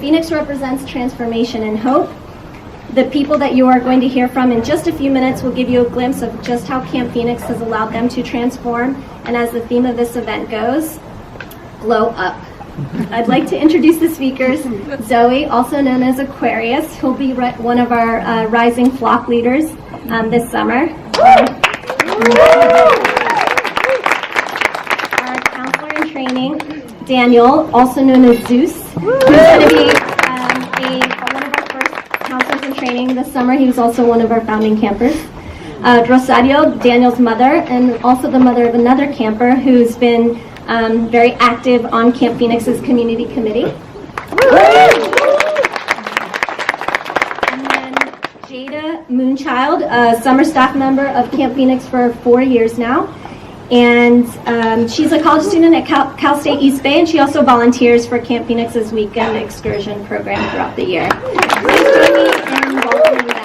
Phoenix represents transformation and hope. The people that you are going to hear from in just a few minutes will give you a glimpse of just how Camp Phoenix has allowed them to transform, and as the theme of this event goes, glow up. I'd like to introduce the speakers. Zoe, also known as Aquarius, who'll be one of our rising flock leaders this summer. Our counselor in training, Daniel, also known as Zeus, who's going to be one of our first counselors in training this summer. He was also one of our founding campers. Rosario, Daniel's mother, and also the mother of another camper who's been very active on Camp Phoenix's community committee. And then Jada, Moonchild, a summer staff member of Camp Phoenix for 4 years now. And she's a college student at Cal State East Bay, and she also volunteers for Camp Phoenix's weekend excursion program throughout the year. Please join me in welcoming them.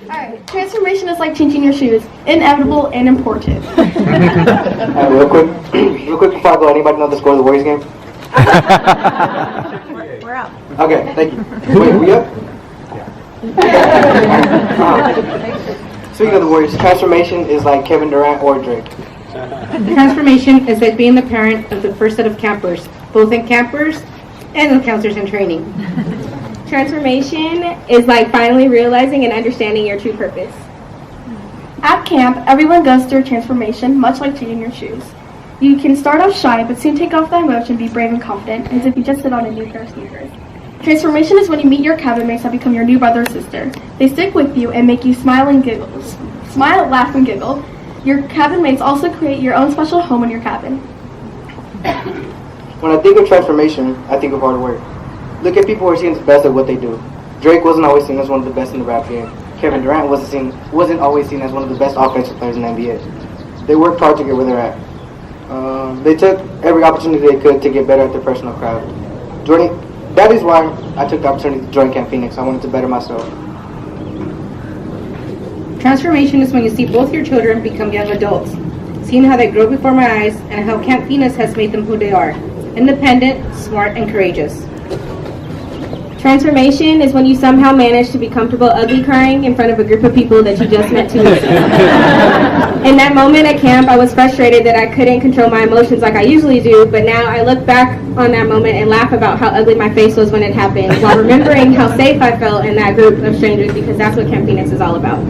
Alright, transformation is like changing your shoes. Inevitable and important. Real quick before I go, anybody know the score of the Warriors game? We're up. Okay, thank you. Wait, we up? Speaking of the Warriors, transformation is like Kevin Durant or Drake. Transformation is like being the parent of the first set of campers, both in campers and in counselors in training. Transformation is like finally realizing and understanding your true purpose. At camp, everyone goes through a transformation, much like changing your shoes. You can start off shy, but soon take off that emotion and be brave and confident, as if you just sit on a new pair of sneakers. Transformation is when you meet your cabin mates that become your new brother or sister. They stick with you and make you smile and giggle. Smile, laugh, and giggle. Your cabin mates also create your own special home in your cabin. When I think of transformation, I think of hard work. Look at people who are seen as the best at what they do. Drake wasn't always seen as one of the best in the rap game. Kevin Durant wasn't always seen as one of the best offensive players in the NBA. They worked hard to get where they're at. They took every opportunity they could to get better at their personal craft. That is why I took the opportunity to join Camp Phoenix. I wanted to better myself. Transformation is when you see both your children become young adults, seeing how they grow before my eyes and how Camp Phoenix has made them who they are, independent, smart, and courageous. Transformation is when you somehow manage to be comfortable ugly crying in front of a group of people that you just met 2 weeks ago. In that moment at camp, I was frustrated that I couldn't control my emotions like I usually do, but now I look back on that moment and laugh about how ugly my face was when it happened, while remembering how safe I felt in that group of strangers, because that's what Camp Phoenix is all about.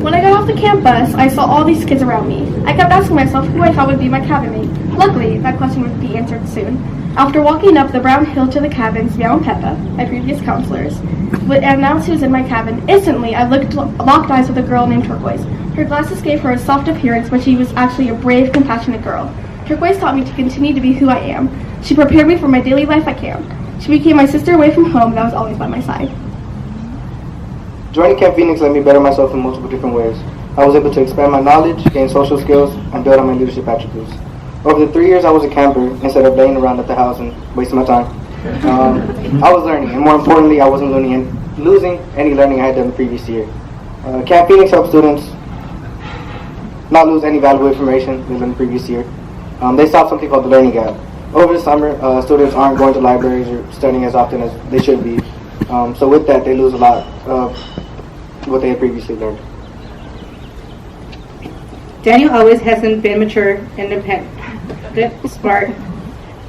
When I got off the camp bus, I saw all these kids around me. I kept asking myself who I thought would be my cabin mate. Luckily, that question would be answered soon. After walking up the brown hill to the cabins, Meow and Peppa, my previous counselors, would announce who was in my cabin. Instantly, I locked eyes with a girl named Turquoise. Her glasses gave her a soft appearance, but she was actually a brave, compassionate girl. Turquoise taught me to continue to be who I am. She prepared me for my daily life at camp. She became my sister away from home that was always by my side. Joining Camp Phoenix let me better myself in multiple different ways. I was able to expand my knowledge, gain social skills, and build on my leadership attributes. Over the 3 years I was a camper, instead of laying around at the house and wasting my time, I was learning, and more importantly, I wasn't losing any learning I had done the previous year. Camp Phoenix helps students not lose any valuable information they learned the previous year. They solve something called the learning gap. Over the summer, students aren't going to libraries or studying as often as they should be. So with that, they lose a lot of what they had previously learned. Daniel always hasn't been mature, independent, smart.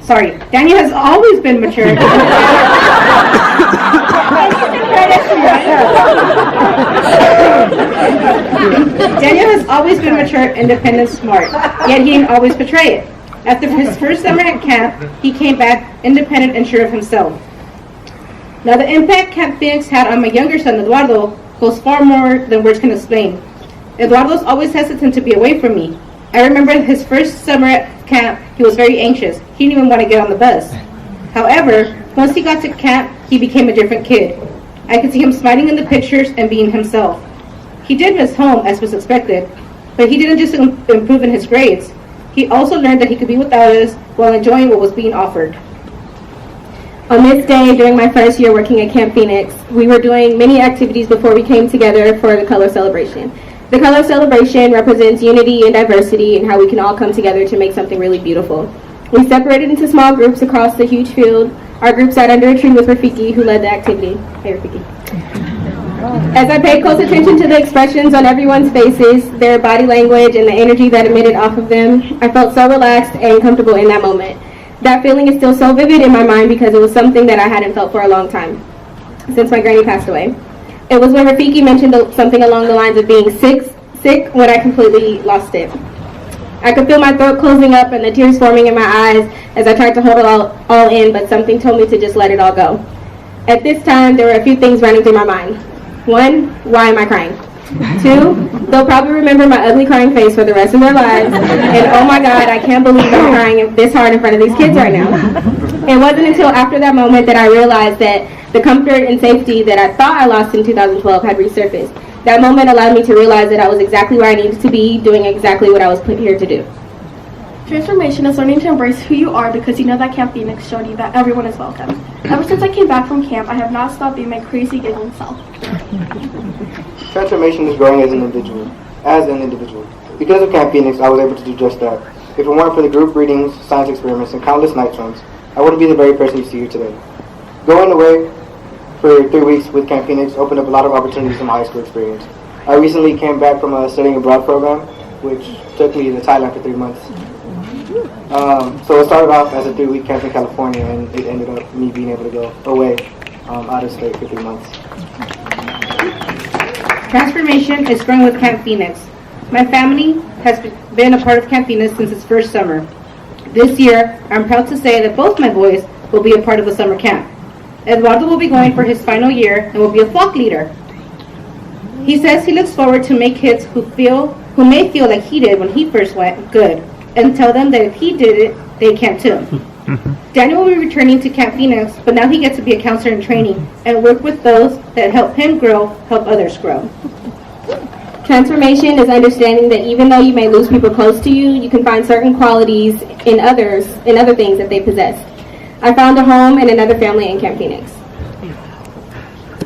Sorry, Daniel has always been mature. Daniel has always been mature, independent, smart, yet he didn't always portray it. After his first summer at camp, he came back independent and sure of himself. Now the impact Camp Phoenix had on my younger son, Eduardo, goes far more than words can explain. Eduardo's always hesitant to be away from me. I remember his first summer at camp, he was very anxious. He didn't even want to get on the bus. However, once he got to camp, he became a different kid. I could see him smiling in the pictures and being himself. He did miss home, as was expected, but he didn't just improve in his grades. He also learned that he could be without us while enjoying what was being offered. On this day, during my first year working at Camp Phoenix, we were doing many activities before we came together for the color celebration. The color celebration represents unity and diversity and how we can all come together to make something really beautiful. We separated into small groups across the huge field. Our group sat under a tree with Rafiki, who led the activity. Hey, Rafiki. As I paid close attention to the expressions on everyone's faces, their body language, and the energy that emitted off of them, I felt so relaxed and comfortable in that moment. That feeling is still so vivid in my mind because it was something that I hadn't felt for a long time, since my granny passed away. It was when Rafiki mentioned something along the lines of being sick when I completely lost it. I could feel my throat closing up and the tears forming in my eyes as I tried to hold it all in, but something told me to just let it all go. At this time, there were a few things running through my mind. 1, why am I crying? 2, they'll probably remember my ugly crying face for the rest of their lives. And oh my God, I can't believe I'm crying this hard in front of these kids right now. It wasn't until after that moment that I realized that the comfort and safety that I thought I lost in 2012 had resurfaced. That moment allowed me to realize that I was exactly where I needed to be, doing exactly what I was put here to do. Transformation is learning to embrace who you are because you know that Camp Phoenix showed you that everyone is welcome. Ever since I came back from camp, I have not stopped being my crazy giggling self. Transformation is growing as an individual. Because of Camp Phoenix, I was able to do just that. If it weren't for the group readings, science experiments, and countless night swims, I wouldn't be the very person you see here today. Going away for 3 weeks with Camp Phoenix opened up a lot of opportunities in my high school experience. I recently came back from a studying abroad program, which took me to Thailand for 3 months. So it started off as a 3-week camp in California, and it ended up me being able to go away out of state for 3 months. Transformation is growing with Camp Phoenix. My family has been a part of Camp Phoenix since its first summer. This year, I'm proud to say that both my boys will be a part of the summer camp. Eduardo will be going for his final year and will be a flock leader. He says he looks forward to make kids who may feel like he did when he first went good, and tell them that if he did it, they can too. Daniel will be returning to Camp Phoenix, but now he gets to be a counselor in training and work with those that help him grow, help others grow. Transformation is understanding that even though you may lose people close to you, you can find certain qualities in other things that they possess. I found a home and another family in Camp Phoenix.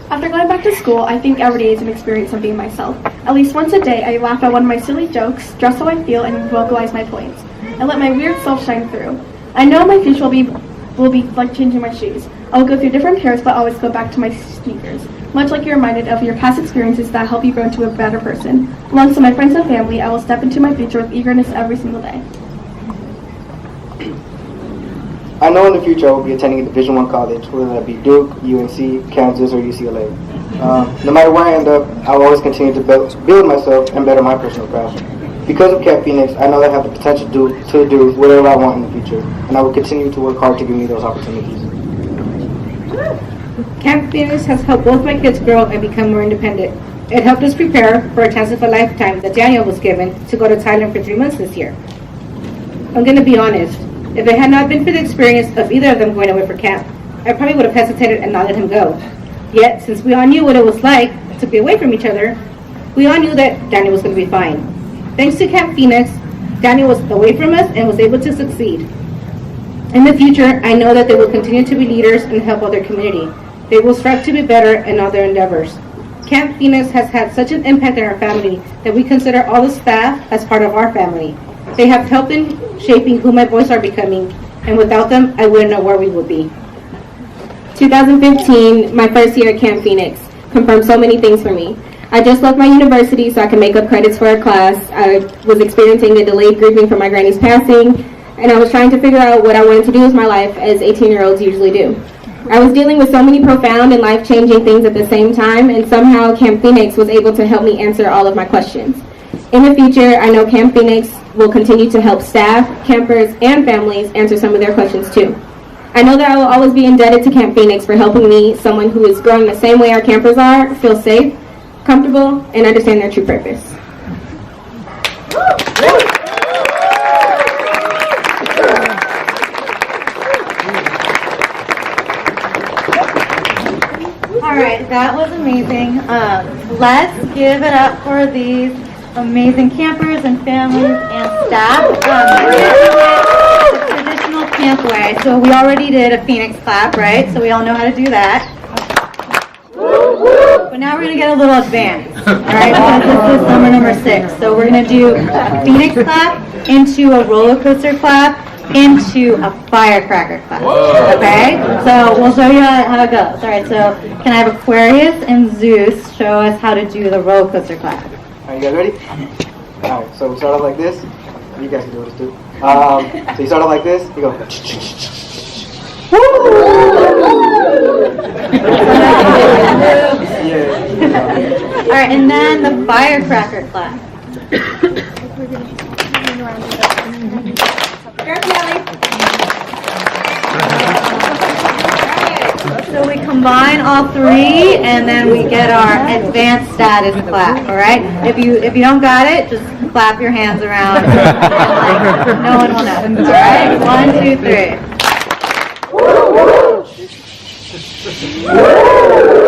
After going back to school, I think every day is an experience of being myself. At least once a day, I laugh at one of my silly jokes, dress how I feel, and vocalize my points. I let my weird self shine through. I know my future will be like changing my shoes. I will go through different pairs, but always go back to my sneakers. Much like you're reminded of your past experiences that help you grow into a better person. Alongside my friends and family, I will step into my future with eagerness every single day. I know in the future I will be attending a Division I college, whether that be Duke, UNC, Kansas, or UCLA. No matter where I end up, I will always continue to build myself and better my personal craft. Because of Camp Phoenix, I know that I have the potential to do whatever I want in the future, and I will continue to work hard to give me those opportunities. Camp Phoenix has helped both my kids grow and become more independent. It helped us prepare for a chance of a lifetime that Daniel was given to go to Thailand for 3 months this year. I'm going to be honest. If it had not been for the experience of either of them going away for camp, I probably would have hesitated and not let him go. Yet, since we all knew what it was like to be away from each other, we all knew that Daniel was going to be fine. Thanks to Camp Phoenix, Daniel was away from us and was able to succeed. In the future, I know that they will continue to be leaders and help other community. They will strive to be better in all their endeavors. Camp Phoenix has had such an impact on our family that we consider all the staff as part of our family. They have helped in shaping who my boys are becoming, and without them, I wouldn't know where we would be. 2015, my first year at Camp Phoenix, confirmed so many things for me. I just left my university so I could make up credits for a class. I was experiencing the delayed grieving from my granny's passing, and I was trying to figure out what I wanted to do with my life, as 18-year-olds usually do. I was dealing with so many profound and life-changing things at the same time, and somehow Camp Phoenix was able to help me answer all of my questions. In the future, I know Camp Phoenix will continue to help staff, campers, and families answer some of their questions too. I know that I will always be indebted to Camp Phoenix for helping me, someone who is growing the same way our campers are, feel safe, comfortable, and understand their true purpose. All right, that was amazing. Let's give it up for these amazing campers and families and staff. We're going to do it the traditional camp way. So we already did a Phoenix clap, right? So we all know how to do that. But But now we're going to get a little advanced, all right? This is number 6. So we're going to do a Phoenix clap into a roller coaster clap into a firecracker clap, okay? So we'll show you how it goes. All right, so can I have Aquarius and Zeus show us how to do the roller coaster clap? Are you guys ready? All right, so we start off like this. You guys can do this too. So you start off like this. You go. All right, and then the firecracker clap. So we combine all 3, and then we get our advanced status clap. All right. If you don't got it, just clap your hands around. No one will know. All right. 1, 2,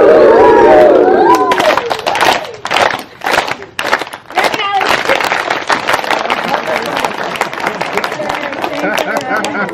3.